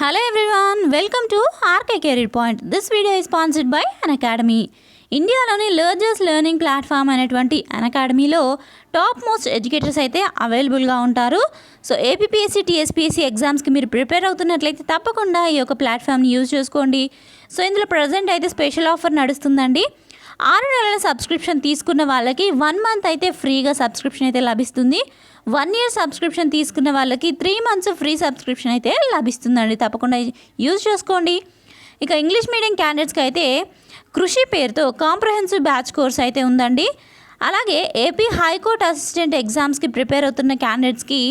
Hello everyone, welcome to RK Career Point. This video is sponsored by Unacademy. ఇండియాలోని largest learning platform అనేటువంటి అన్అకాడమీలో top most educators అయితే అవైలబుల్గా ఉంటారు. So APPSC TSPSC ఎగ్జామ్స్కి మీరు prepare అవుతున్నట్లయితే తప్పకుండా ఈ యొక్క ప్లాట్ఫామ్ని యూజ్ చేసుకోండి. సో ఇందులో ప్రజెంట్ అయితే స్పెషల్ ఆఫర్ నడుస్తుందండి. 6 నెలల సబ్స్క్రిప్షన్ తీసుకున్న వాళ్ళకి 1 మంత్ అయితే ఫ్రీగా సబ్స్క్రిప్షన్ అయితే లభిస్తుంది. 1 ఇయర్ సబ్స్క్రిప్షన్ తీసుకున్న వాళ్ళకి 3 మంత్స్ ఫ్రీ సబ్స్క్రిప్షన్ అయితే లభిస్తుందండి. తప్పకుండా యూజ్ చేసుకోండి. ఇక ఇంగ్లీష్ మీడియం క్యాండిడేట్స్కి అయితే కృషి పేరుతో కాంప్రహెన్సివ్ బ్యాచ్ కోర్స్ అయితే ఉందండి. అలాగే ఏపీ హైకోర్టు అసిస్టెంట్ ఎగ్జామ్స్కి ప్రిపేర్ అవుతున్న క్యాండిడేట్స్కి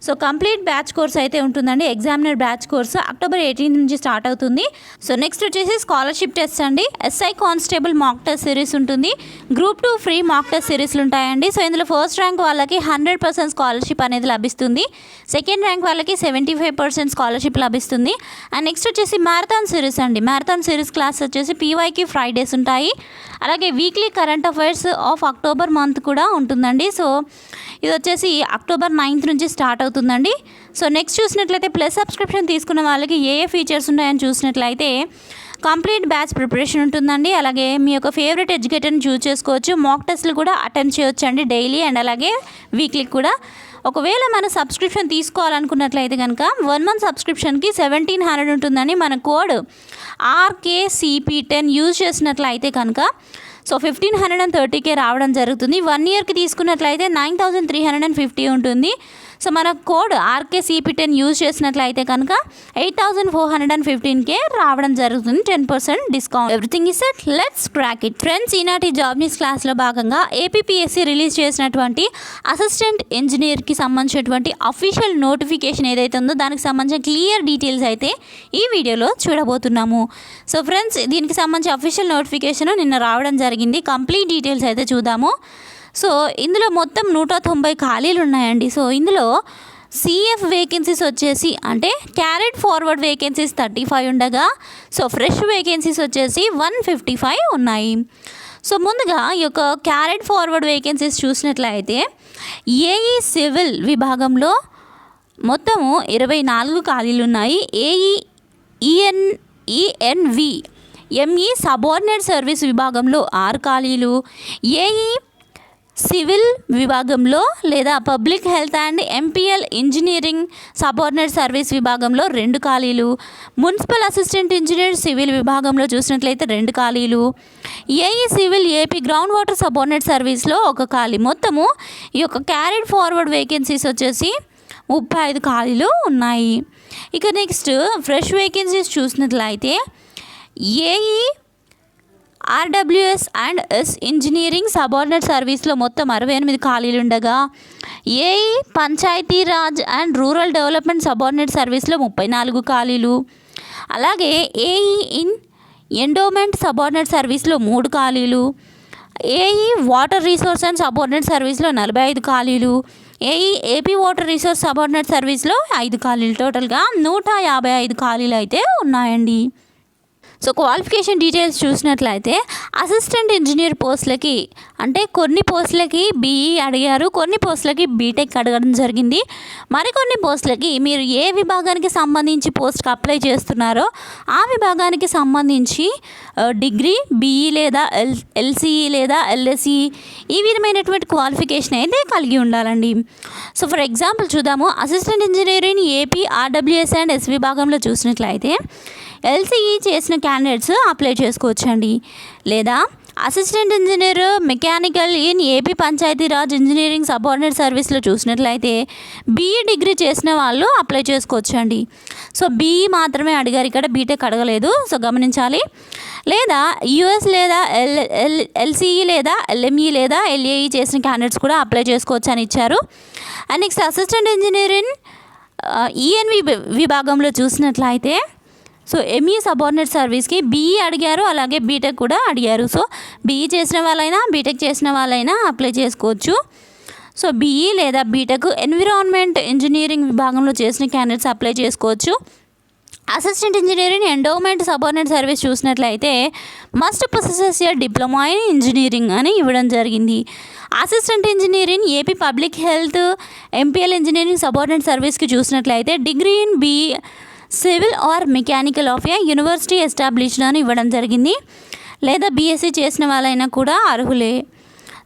సో కంప్లీట్ బ్యాచ్ కోర్స్ అయితే ఉంటుందండి. ఎగ్జామినర్ బ్యాచ్ కోర్స్ అక్టోబర్ 18 నుంచి స్టార్ట్ అవుతుంది. సో నెక్స్ట్ వచ్చేసి స్కాలర్షిప్ టెస్ట్ అండి. SI constable mock test series ఉంటుంది. గ్రూప్ 2 ఫ్రీ మాక్ టెస్ట్ సిరీస్లు ఉంటాయండి. సో ఇందులో ఫస్ట్ ర్యాంక్ వాళ్ళకి 100% స్కాలర్షిప్ అనేది లభిస్తుంది. సెకండ్ ర్యాంక్ వాళ్ళకి 75% స్కాలర్షిప్ లభిస్తుంది. అండ్ నెక్స్ట్ వచ్చేసి మ్యారథాన్ సిరీస్ అండి. మ్యారథాన్ సిరీస్ క్లాస్ వచ్చేసి పీవైకి ఫ్రైడేస్ ఉంటాయి. అలాగే weekly current affairs of October month కూడా ఉంటుందండి. సో ఇది వచ్చేసి అక్టోబర్ 9th నుంచి స్టార్ట్ అవుతుందండి. సో నెక్స్ట్ చూసినట్లయితే ప్లస్ సబ్స్క్రిప్షన్ తీసుకున్న వాళ్ళకి ఏ ఫీచర్స్ ఉన్నాయని చూసినట్లయితే కంప్లీట్ బ్యాచ్ ప్రిపరేషన్ ఉంటుందండి. అలాగే మీ యొక్క ఫేవరెట్ ఎడ్యుకేటర్ని చూస్ చేసుకోవచ్చు. మాక్ టెస్ట్లు కూడా అటెంప్ట్ చేయొచ్చు అండి డైలీ అండ్ అలాగే వీక్లీ కూడా. ఒకవేళ మన సబ్స్క్రిప్షన్ తీసుకోవాలనుకున్నట్లయితే కనుక 1 మంత్ సబ్స్క్రిప్షన్కి 1700 ఉంటుందని మన కోడ్ RKCP10 యూజ్ చేసినట్లయితే కనుక సో 1530K రావడం జరుగుతుంది. 1 ఇయర్కి తీసుకున్నట్లయితే 9350 ఉంటుంది. సో మన కోడ్ RKCP10 యూజ్ చేసినట్లయితే కనుక 8415K రావడం జరుగుతుంది. 10% discount. Everything is set, let's crack it. Friends, ఈనాటి జాబ్ న్యూస్ క్లాస్లో భాగంగా ఏపీపీఎస్సీ రిలీజ్ చేసినటువంటి అసిస్టెంట్ ఇంజనీర్కి సంబంధించినటువంటి అఫీషియల్ నోటిఫికేషన్ ఏదైతే ఉందో దానికి సంబంధించిన క్లియర్ డీటెయిల్స్ అయితే ఈ వీడియోలో చూడబోతున్నాము. సో ఫ్రెండ్స్, దీనికి సంబంధించి అఫీషియల్ నోటిఫికేషన్ నిన్న రావడం జరిగింది. కంప్లీట్ డీటెయిల్స్ అయితే చూద్దాము. సో ఇందులో మొత్తం 190 ఖాళీలు ఉన్నాయండి. సో ఇందులో సిఎఫ్ వేకెన్సీస్ వచ్చేసి అంటే క్యారెట్ ఫార్వర్డ్ వేకెన్సీస్ 35 ఉండగా సో ఫ్రెష్ వేకెన్సీస్ వచ్చేసి 155 ఉన్నాయి. సో ముందుగా ఈ యొక్క క్యారెట్ ఫార్వర్డ్ వేకెన్సీస్ చూసినట్లయితే ఏఈ సివిల్ విభాగంలో మొత్తము 24 ఖాళీలు ఉన్నాయి. ఈఎన్వి ఎంఈ సబార్డినేట్ సర్వీస్ విభాగంలో 6 ఖాళీలు. ఏఈ సివిల్ విభాగంలో లేదా public health and MPL engineering subordinate service విభాగంలో 2 ఖాళీలు. మున్సిపల్ అసిస్టెంట్ ఇంజనీర్ సివిల్ విభాగంలో చూసినట్లయితే 2 ఖాళీలు. AE civil AP ground water subordinate సర్వీస్లో 1 ఖాళీ. మొత్తము ఈ యొక్క క్యారెట్ ఫార్వర్డ్ వేకెన్సీస్ వచ్చేసి 35 ఖాళీలు ఉన్నాయి. ఇక నెక్స్ట్ ఫ్రెష్ వేకెన్సీస్ చూసినట్లయితే AE RWS and S engineering subordinate సర్వీస్లో మొత్తం 68 ఖాళీలు ఉండగా AE Panchayati Raj and rural development subordinate సర్వీస్లో 34 ఖాళీలు. అలాగే ఏఈ ఇన్ ఎండోమెంట్ సబార్డినేట్ సర్వీస్లో 3 ఖాళీలు. AE water resource and subordinate సర్వీస్లో 45 ఖాళీలు. AE AP water resource subordinate సర్వీస్లో 5 ఖాళీలు. టోటల్గా 155 ఖాళీలు అయితే ఉన్నాయండి. సో క్వాలిఫికేషన్ డీటెయిల్స్ చూసినట్లయితే అసిస్టెంట్ ఇంజనీర్ పోస్టులకి అంటే కొన్ని పోస్టులకి బీఈ అడిగారు, కొన్ని పోస్టులకి బీటెక్ అడగడం జరిగింది. మరికొన్ని పోస్టులకి మీరు ఏ విభాగానికి సంబంధించి పోస్ట్కి అప్లై చేస్తున్నారో ఆ విభాగానికి సంబంధించి డిగ్రీ బీఈ లేదా ఎల్సీఈ లేదా ఎల్ఎస్ఈ ఈ విధమైనటువంటి క్వాలిఫికేషన్ అయితే కలిగి ఉండాలండి. సో ఫర్ ఎగ్జాంపుల్ చూద్దాము. Assistant engineering AP RWS and yes విభాగంలో చూసినట్లయితే ఎల్సీఈ చేసిన క్యాండిడేట్స్ అప్లై చేసుకోవచ్చండి. లేదా assistant engineer mechanical in AP Panchayati Raj engineering subordinate సర్వీస్లో చూసినట్లయితే బీఈ డిగ్రీ చేసిన వాళ్ళు అప్లై చేసుకోవచ్చండి. సో బీఈ మాత్రమే అడిగారు, ఇక్కడ బీటెక్ అడగలేదు. సో గమనించాలి. లేదా యూఎస్ లేదా ఎల్సీఈ లేదా ఎల్ఎంఈ లేదా ఎల్ఏఈ చేసిన క్యాండిడేట్స్ కూడా అప్లై చేసుకోవచ్చు అని ఇచ్చారు. And next assistant engineering ENV విభాగంలో చూసినట్లయితే సో ఎంఈ సబార్డినేట్ సర్వీస్కి బీఈ అడిగారు, అలాగే బీటెక్ కూడా అడిగారు. సో బీఈ చేసిన వాళ్ళైనా బీటెక్ చేసిన వాళ్ళైనా అప్లై చేసుకోవచ్చు. సో బీఈ లేదా బీటెక్ ఎన్విరాన్మెంట్ ఇంజనీరింగ్ విభాగంలో చేసిన క్యాండిడేట్స్ అప్లై చేసుకోవచ్చు. Assistant engineering endowment subordinate service చూసినట్లయితే must possesses a diploma in engineering అని ఇవ్వడం జరిగింది. Assistant engineering AP public health MPL engineering subordinate సర్వీస్కి చూసినట్లయితే degree in BE civil or mechanical of a university established అని ఇవ్వడం జరిగింది. లేదా బీఎస్సీ చేసిన వాళ్ళైనా కూడా అర్హులే.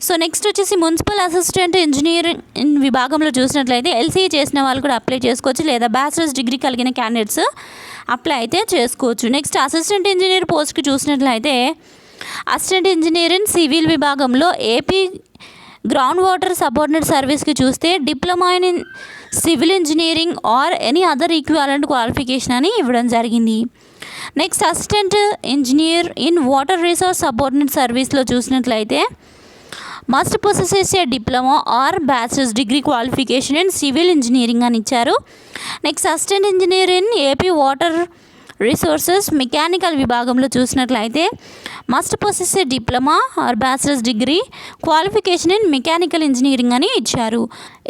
సో నెక్స్ట్ వచ్చేసి మున్సిపల్ అసిస్టెంట్ ఇంజనీరింగ్ విభాగంలో చూసినట్లయితే ఎల్సీఈ చేసిన వాళ్ళు కూడా అప్లై చేసుకోవచ్చు, లేదా బ్యాచిలర్స్ డిగ్రీ కలిగిన క్యాండిడేట్స్ అప్లై అయితే చేసుకోవచ్చు. నెక్స్ట్ అసిస్టెంట్ ఇంజనీర్ పోస్ట్కి చూసినట్లయితే అసిస్టెంట్ ఇంజనీర్ ఇన్ సివిల్ విభాగంలో ఏపీ గ్రౌండ్ వాటర్ సబార్డినేట్ సర్వీస్కి చూస్తే diploma in civil engineering or any other equivalent qualification అని ఇవ్వడం జరిగింది. Next assistant engineer in water resource subordinate సర్వీస్లో చూసినట్లయితే must possess A diploma or bachelors degree qualification in civil engineering అని ఇచ్చారు. Next assistant engineer in AP water resources mechanical విభాగంలో చూసినట్లయితే must possess A diploma or bachelors degree qualification in mechanical engineering అని ఇచ్చారు.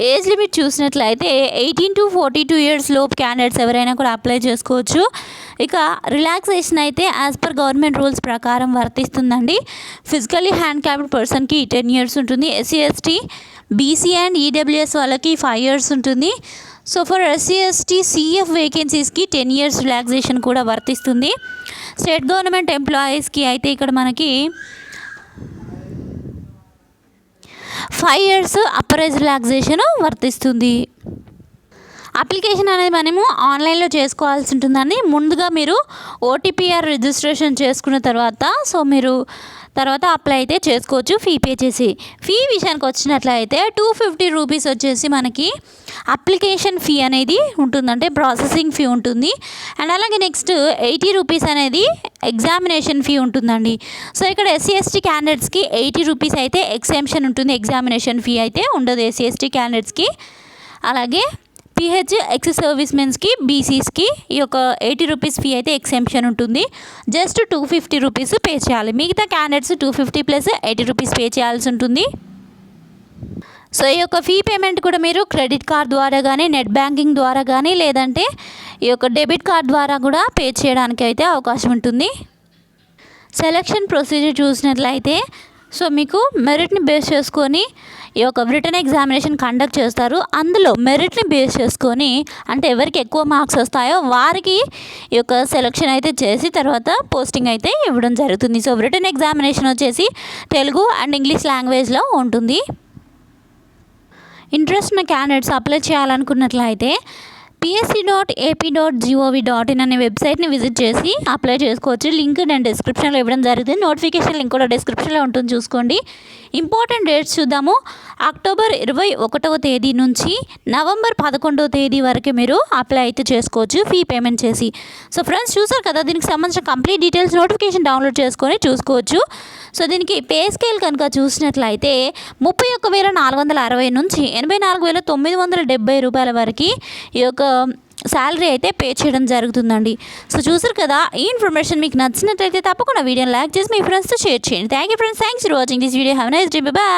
Age limit చూసినట్లయితే 18 to 42 years లోపు candidates ఎవరైనా కూడా అప్లై చేసుకోవచ్చు. ఇక రిలాక్సేషన్ అయితే యాజ్ పర్ గవర్నమెంట్ రూల్స్ ప్రకారం వర్తిస్తుందండి. ఫిజికల్లీ హ్యాండిక్యాప్డ్ పర్సన్కి 10 years ఉంటుంది. SC ST BC and EWS వాళ్ళకి 5 years ఉంటుంది. So for SC ST CF వేకెన్సీస్కి 10 years రిలాక్సేషన్ కూడా వర్తిస్తుంది. స్టేట్ గవర్నమెంట్ ఎంప్లాయీస్కి అయితే ఇక్కడ మనకి 5 years అప్పర్ ఏజ్ రిలాక్సేషన్ వర్తిస్తుంది. అప్లికేషన్ అనేది మనము ఆన్లైన్లో చేసుకోవాల్సి ఉంటుందండి. ముందుగా మీరు ఓటీపీఆర్ రిజిస్ట్రేషన్ చేసుకున్న తర్వాత మీరు అప్లై అయితే చేసుకోవచ్చు ఫీ పే చేసి. ఫీ విషయానికి వచ్చినట్లయితే 250 rupees వచ్చేసి మనకి అప్లికేషన్ ఫీ అనేది ఉంటుందంటే ప్రాసెసింగ్ ఫీ ఉంటుంది. అండ్ అలాగే నెక్స్ట్ 80 rupees అనేది ఎగ్జామినేషన్ ఫీ ఉంటుందండి. సో ఇక్కడ ఎస్సీ ఎస్టీ క్యాండిడేట్స్కి 80 rupees అయితే ఎగ్జామ్షన్ ఉంటుంది. ఎగ్జామినేషన్ ఫీ అయితే ఉండదు ఎస్సీ ఎస్టీ క్యాండిడేట్స్కి. అలాగే పిహెచ్ ఎక్స్ సర్వీస్ మెన్స్కి బీసీస్కి ఈ యొక్క 80 rupees ఫీ అయితే ఎగ్జామ్షన్ ఉంటుంది. జస్ట్ 250 rupees పే చేయాలి. మిగతా క్యాండిడేట్స్ 250 + 80 rupees పే చేయాల్సి ఉంటుంది. సో ఈ యొక్క ఫీ పేమెంట్ కూడా మీరు క్రెడిట్ కార్డ్ ద్వారా కానీ నెట్ బ్యాంకింగ్ ద్వారా కానీ లేదంటే ఈ యొక్క డెబిట్ కార్డ్ ద్వారా కూడా పే చేయడానికి అయితే అవకాశం ఉంటుంది. సెలక్షన్ ప్రొసీజర్ చూసినట్లయితే సో మీకు మెరిట్ని బేస్ చేసుకొని ఈ యొక్క రిటన్ ఎగ్జామినేషన్ కండక్ట్ చేస్తారు. అందులో మెరిట్ని బేస్ చేసుకొని అంటే ఎవరికి ఎక్కువ మార్క్స్ వస్తాయో వారికి ఈ యొక్క సెలక్షన్ అయితే చేసి తర్వాత పోస్టింగ్ అయితే ఇవ్వడం జరుగుతుంది. సో రిటన్ ఎగ్జామినేషన్ వచ్చేసి తెలుగు అండ్ ఇంగ్లీష్ లాంగ్వేజ్లో ఉంటుంది. ఇంట్రెస్ట్ ఉన్న క్యాండిడేట్స్ అప్లై చేయాలనుకున్నట్లయితే psc.ap.gov.in అనే వెబ్సైట్ని విజిట్ చేసి అప్లై చేసుకోవచ్చు. లింక్ నేను డిస్క్రిప్షన్లో ఇవ్వడం జరుగుతుంది. నోటిఫికేషన్ లింక్ కూడా డిస్క్రిప్షన్లో ఉంటుంది, చూసుకోండి. ఇంపార్టెంట్ డేట్స్ చూద్దాము. అక్టోబర్ 21వ తేదీ నుంచి నవంబర్ 11వ తేదీ వరకు మీరు అప్లై అయితే చేసుకోవచ్చు ఫీ పేమెంట్ చేసి. సో ఫ్రెండ్స్ చూసారు కదా, దీనికి సంబంధించిన కంప్లీట్ డీటెయిల్స్ నోటిఫికేషన్ డౌన్లోడ్ చేసుకొని చూసుకోవచ్చు. సో దీనికి పే స్కేల్ కనుక చూసినట్లయితే 31,460 నుంచి 84,970 రూపాయల వరకు ఈ యొక్క శాలరీ అయితే పే చేయడం జరుగుతుందండి. సో చూసారు కదా, ఈ ఇన్ఫర్మేషన్ మీకు నచ్చినట్లయితే తప్పకుండా వీడియోని లైక్ చేసి మీ ఫ్రెండ్స్తో షేర్ చేయండి. Thank you friends, thanks for watching this video. Have a nice day, by.